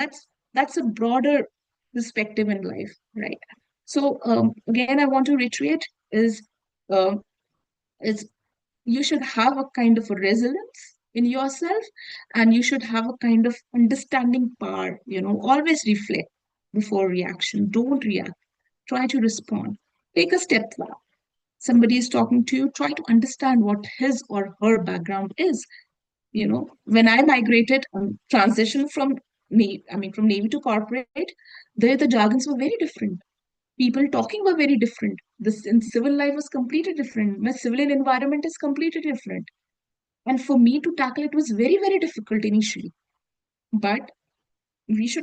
that's a broader perspective in life, right? So again, I want to reiterate um, is you should have a kind of a resilience in yourself, and you should have a kind of understanding power. Always reflect before reaction. Don't react. Try to respond. Take a step back. Somebody is talking to you, try to understand what his or her background is. When I migrated, transition from Navy to corporate, there the jargons were very different. People talking were very different. This in civil life was completely different. My civilian environment is completely different. And for me to tackle it was very, very difficult initially. But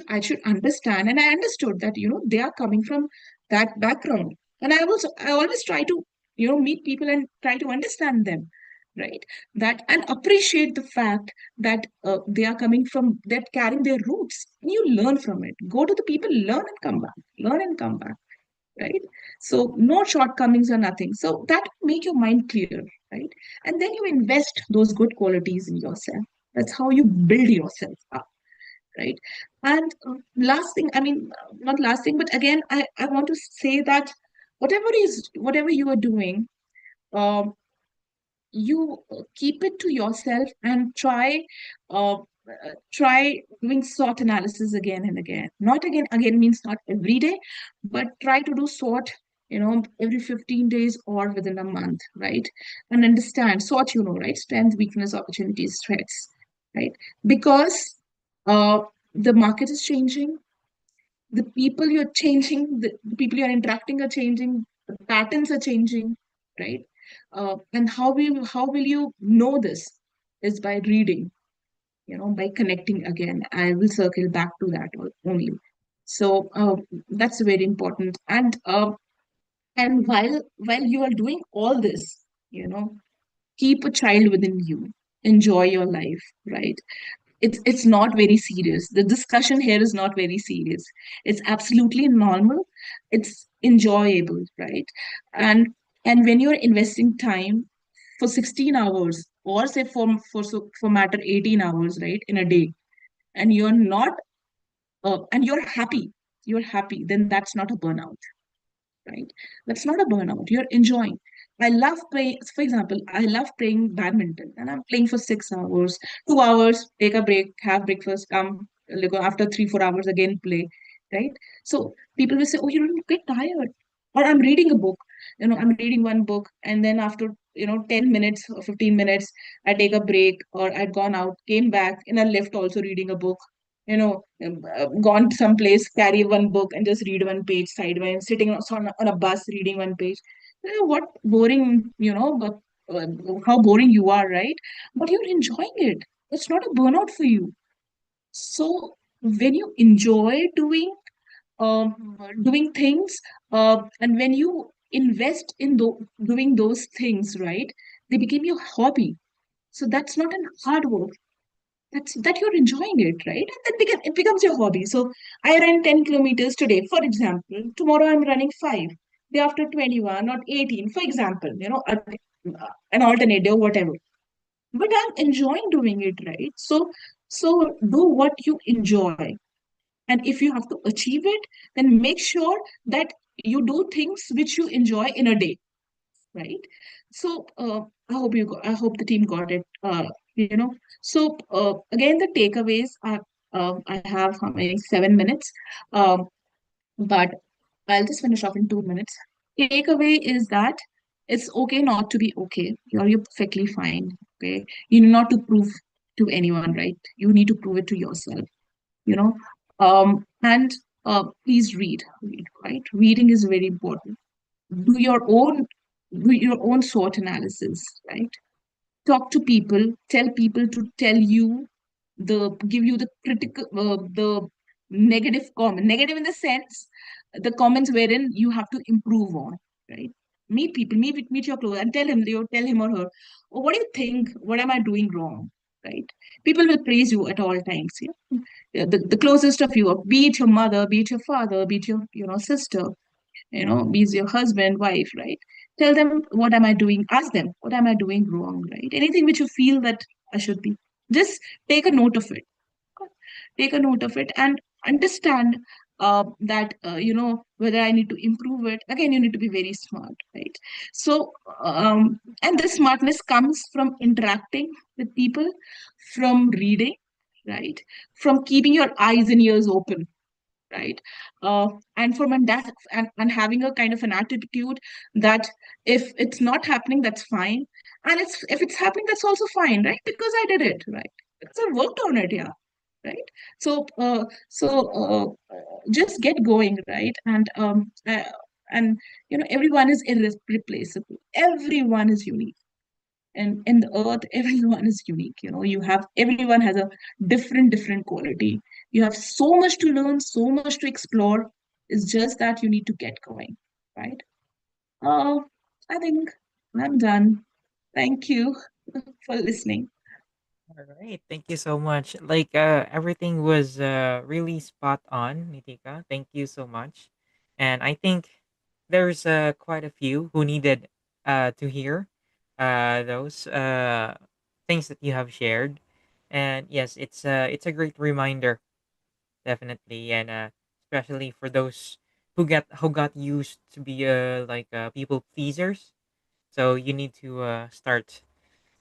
I should understand, and I understood that, they are coming from that background. And I always try to, meet people and try to understand them, right? That and appreciate the fact that they are coming from, that carrying their roots. And you learn from it. Go to the people, learn and come back. Learn and come back, right? So no shortcomings or nothing. So that will make your mind clear, right? And then you invest those good qualities in yourself. That's how you build yourself up, right? And last thing, not last thing, but again, I want to say that whatever you are doing, um, you keep it to yourself and try doing SWOT analysis again and again. Not again means not every day, but try to do SWOT, every 15 days or within a month, right? And understand SWOT, right? Strength, weakness, opportunities, threats, right? Because uh, the market is changing, the people you're changing, the people you're interacting are changing, the patterns are changing, right? And how will you know this is by reading, by connecting again. I will circle back to that only. So that's very important. And And while you are doing all this, you know, keep a child within you. Enjoy your life, right? It's not very serious. The discussion here is not very serious. It's absolutely normal. It's enjoyable, right? And and when you're investing time for 16 hours, or say for matter 18 hours, right, in a day, and you're happy, then that's not a burnout, right? That's not a burnout. You're enjoying. I love playing, for example, I love playing badminton and I'm playing for 6 hours, 2 hours, take a break, have breakfast, come, like, after 3, 4 hours again play, right? So people will say, oh, you don't get tired. Or I'm reading a book, I'm reading one book, and then after, 10 minutes or 15 minutes, I take a break, or I'd gone out, came back in a lift also reading a book, gone someplace, carry one book and just read one page sideways, sitting on a bus reading one page. What boring, but how boring you are, right? But you're enjoying it. It's not a burnout for you. So when you enjoy doing things, and when you invest in doing those things, right, they become your hobby. So that's not an hard work, that you're enjoying it, right? And then it becomes your hobby. So I ran 10 kilometers today, for example. Tomorrow I'm running 5. Day after 21 or 18, for example, an alternative, whatever. But I'm enjoying doing it, right? So do what you enjoy. And if you have to achieve it, then make sure that you do things which you enjoy in a day, right? So I hope the team got it. So again, the takeaways are, I have how many 7 minutes, um, but I'll just finish off in 2 minutes. Takeaway is that it's okay not to be okay. You're perfectly fine. Okay, you need not to prove to anyone, right? You need to prove it to yourself. You know, and please read, right? Reading is very important. Do your own do your own SWOT analysis, right? Talk to people, tell people to tell you give you the critical, the negative in the sense, the comments wherein you have to improve on, right? Meet people, meet your close and tell him or her, oh, what do you think? What am I doing wrong? Right? People will praise you at all times. Yeah? Yeah, the closest of you, be it your mother, be it your father, be it your sister, be it your husband, wife, right? Tell them, what am I doing? Ask them, what am I doing wrong, right? Anything which you feel that I should be, just take a note of it. Take a note of it and understand that, whether I need to improve it. Again, you need to be very smart, right? So, and this smartness comes from interacting with people, from reading, right? From keeping your eyes and ears open, right? And and having a kind of an attitude that if it's not happening, that's fine, and if it's happening, that's also fine, right? Because I did it, right? Because I worked on it, yeah, right? So, just get going, right? And everyone is irreplaceable. Everyone is unique, and in the earth everyone is unique. Everyone has a different quality. You have so much to learn, so much to explore. It's just that you need to get going, right? uh I think I'm done. Thank you for listening. All right, thank you so much. Like everything was really spot on, Nitika. Thank you so much. And I think there's quite a few who needed to hear those things that you have shared. And yes, it's a great reminder, definitely, and especially for those who got used to be like people pleasers. So you need to start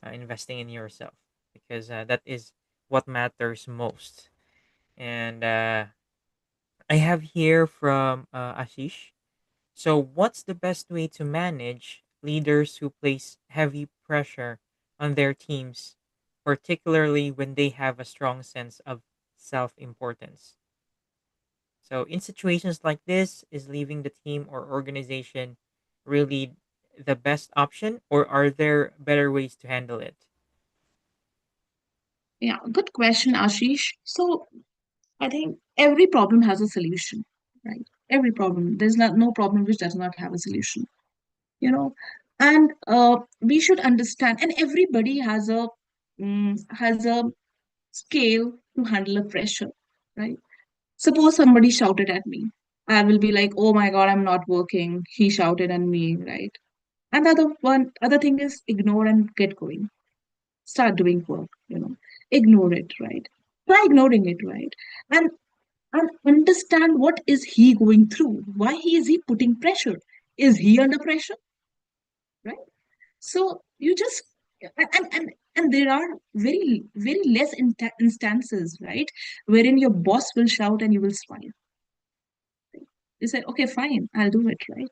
investing in yourself, because that is what matters most. And I have here from Ashish. So, what's the best way to manage leaders who place heavy pressure on their teams, particularly when they have a strong sense of self importance? So, in situations like this, is leaving the team or organization really the best option, or are there better ways to handle it? Yeah, good question, Ashish. So I think every problem has a solution, right? Every problem. There's not no problem which does not have a solution. You know, and we should understand. And everybody has a scale to handle a pressure, right? Suppose somebody shouted at me. I will be like, oh my God, I'm not working. He shouted at me, right? And the other thing is ignore and get going. Start doing work, ignore it, right? Try ignoring it, right? And and understand what is he going through. Why is he putting pressure? Is he under pressure, right? So you just and there are very less instances, right, wherein your boss will shout and you will smile. You say, okay, fine, I'll do it, right?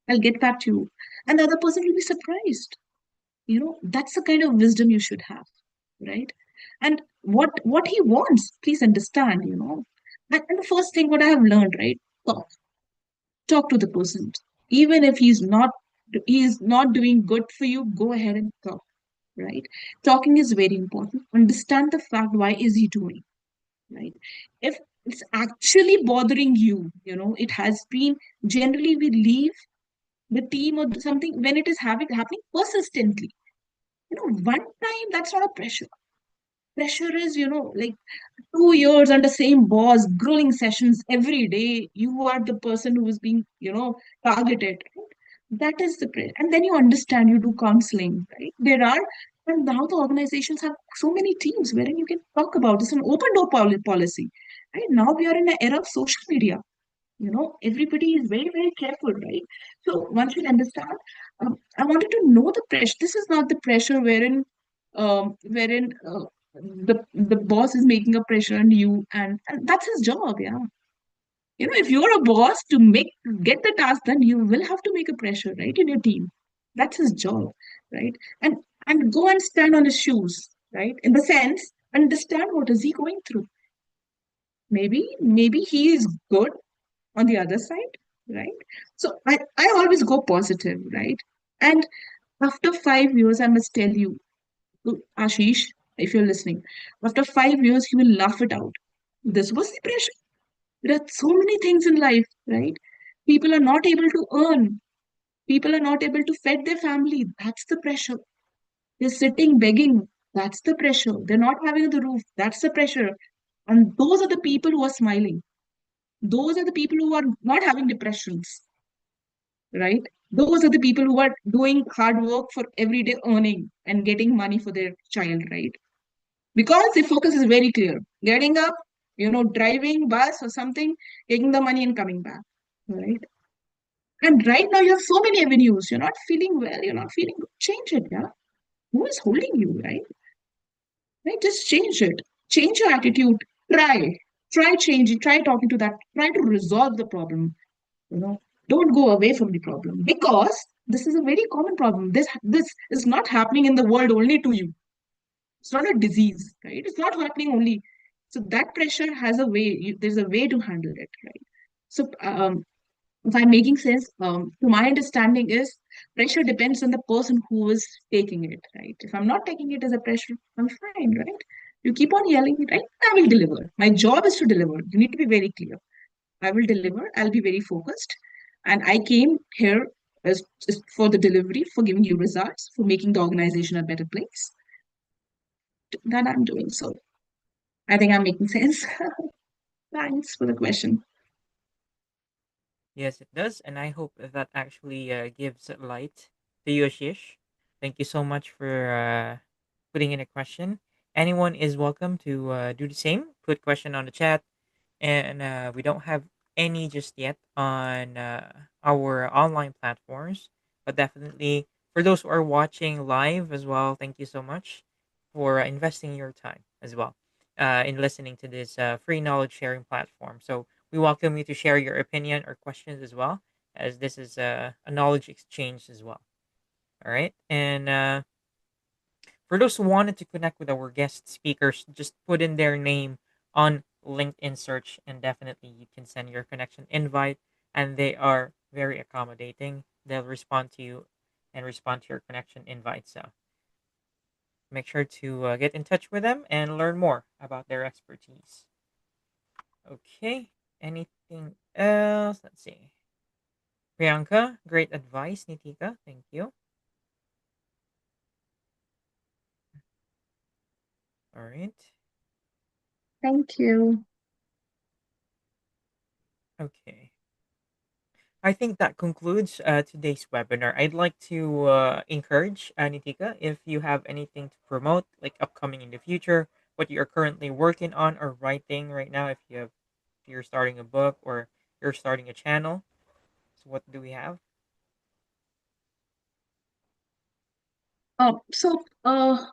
I'll get back to you. And the other person will be surprised. That's the kind of wisdom you should have, right? And what he wants, please understand, and the first thing what I have learned, right? Talk to the person. Even if he's not doing good for you, go ahead and talk, right? Talking is very important. Understand the fact, why is he doing, right? If it's actually bothering you, it has been, generally we leave the team or something when it is happening persistently. One time, that's not a pressure. Pressure is, like 2 years under same boss, grueling sessions every day. You are the person who is being, targeted. Right? That is the pressure. And then you understand, you do counseling, right? And now the organizations have so many teams wherein you can talk about this, an open door policy. Right? Now we are in an era of social media. Everybody is very, very careful, right? So once you understand, I wanted to know the pressure. This is not the pressure wherein the boss is making a pressure on you, and that's his job. Yeah, if you're a boss, get the task done, you will have to make a pressure, right, in your team. That's his job, right? And go and stand on his shoes, right? In the sense, understand what is he going through. Maybe he is good on the other side, right? So I always go positive, right? And after 5 years, I must tell you, Ashish, if you're listening, after 5 years, you will laugh it out. This was the pressure. There are so many things in life, right? People are not able to earn. People are not able to feed their family. That's the pressure. They're sitting begging. That's the pressure. They're not having the roof. That's the pressure. And those are the people who are smiling. Those are the people who are not having depressions, right? Those are the people who are doing hard work for everyday earning and getting money for their child, right? Because the focus is very clear. Getting up, driving bus or something, taking the money and coming back, right? And right now you have so many avenues. You're not feeling well, you're not feeling good. Change it, yeah. Who is holding you, right? Right? Just change it. Change your attitude. Try. Try changing. Try talking to that. Try to resolve the problem. You know, don't go away from the problem, because this is a very common problem. This is not happening in the world only to you. It's not a disease, right? It's not happening only. So that pressure has a way. There's a way to handle it, right? So if I'm making sense, to my understanding is, pressure depends on the person who is taking it, right? If I'm not taking it as a pressure, I'm fine, right? You keep on yelling, right? I will deliver. My job is to deliver. You need to be very clear. I will deliver. I'll be very focused. And I came here as for the delivery, for giving you results, for making the organization a better place. That I'm doing. So I think I'm making sense. Thanks for the question. Yes, it does, and I hope that actually gives light to you, Ashish. Thank you so much for putting in a question. Anyone is welcome to do the same. Put question on the chat, and we don't have any just yet on our online platforms, but definitely for those who are watching live as well, thank you so much for investing your time as well in listening to this free knowledge sharing platform. So we welcome you to share your opinion or questions as well, as this is a knowledge exchange as well. All right, and for those who wanted to connect with our guest speakers, just put in their name on LinkedIn search, and definitely you can send your connection invite. And they are very accommodating. They'll respond to you and respond to your connection invite. So make sure to get in touch with them and learn more about their expertise. Okay. Anything else? Let's see. Priyanka, great advice. Nitika, thank you. All right. Thank you. Okay. I think that concludes today's webinar. I'd like to encourage Nitika if you have anything to promote, like upcoming in the future, what you're currently working on or writing right now. If you're starting a book or you're starting a channel. So what do we have? So, um,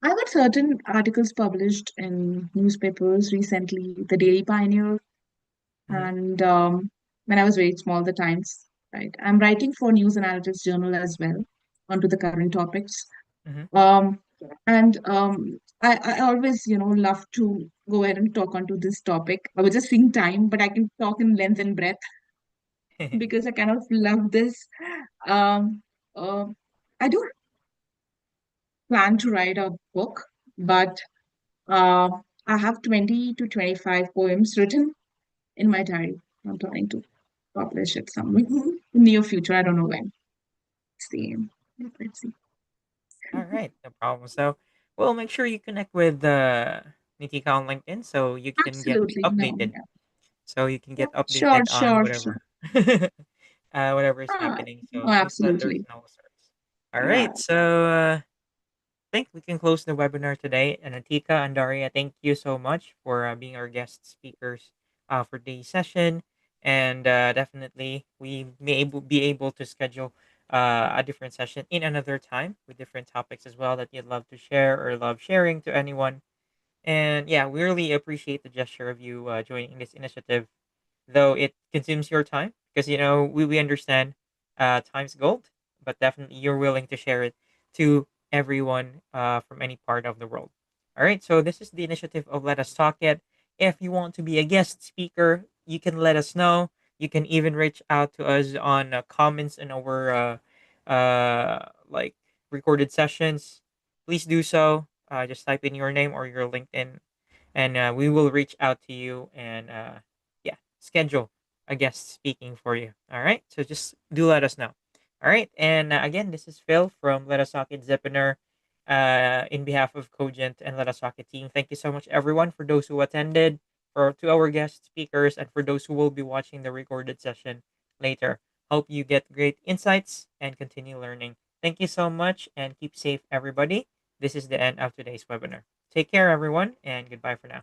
I got certain articles published in newspapers recently, the Daily Pioneer, Mm-hmm, and when I was very small, the Times, right? I'm writing for News Analytics Journal as well onto the current topics. mm-hmm. Um, and I always, love to go ahead and talk onto this topic. I was just seeing time, but I can talk in length and breadth because I kind of love this. Um, uh, I do plan to write a book, but uh, I have 20 to 25 poems written in my diary. I'm planning to publish it somewhere in near future. I don't know when. See. Let's see. All right, no problem. So we'll make sure you connect with Nitika on LinkedIn so you can get Absolutely. No. updated. Yeah. So you can get Sure, updated on sure, sure. whatever whatever is Ah, happening. no, So just let us absolutely. know. Starts. All Yeah. right. So think we can close the webinar today. And Atika and Daria, thank you so much for being our guest speakers for the session. And definitely, we be able to schedule a different session in another time with different topics as well that you'd love to share or love sharing to anyone. And yeah, we really appreciate the gesture of you joining this initiative, though it consumes your time because we understand time's gold, but definitely you're willing to share it to everyone from any part of the world. All right, so this is the initiative of Let Us Talk It. If you want to be a guest speaker, you can let us know. You can even reach out to us on comments in our like recorded sessions. Please do so. Just type in your name or your LinkedIn, and we will reach out to you and yeah, schedule a guest speaking for you. All right, so just do let us know. All right, and again, this is Phil from Let Us Talk It Zipinar. In behalf of Cogent and Let Us Talk It team, thank you so much, everyone, for those who attended, for to our guest speakers, and for those who will be watching the recorded session later. Hope you get great insights and continue learning. Thank you so much, and keep safe, everybody. This is the end of today's webinar. Take care, everyone, and goodbye for now.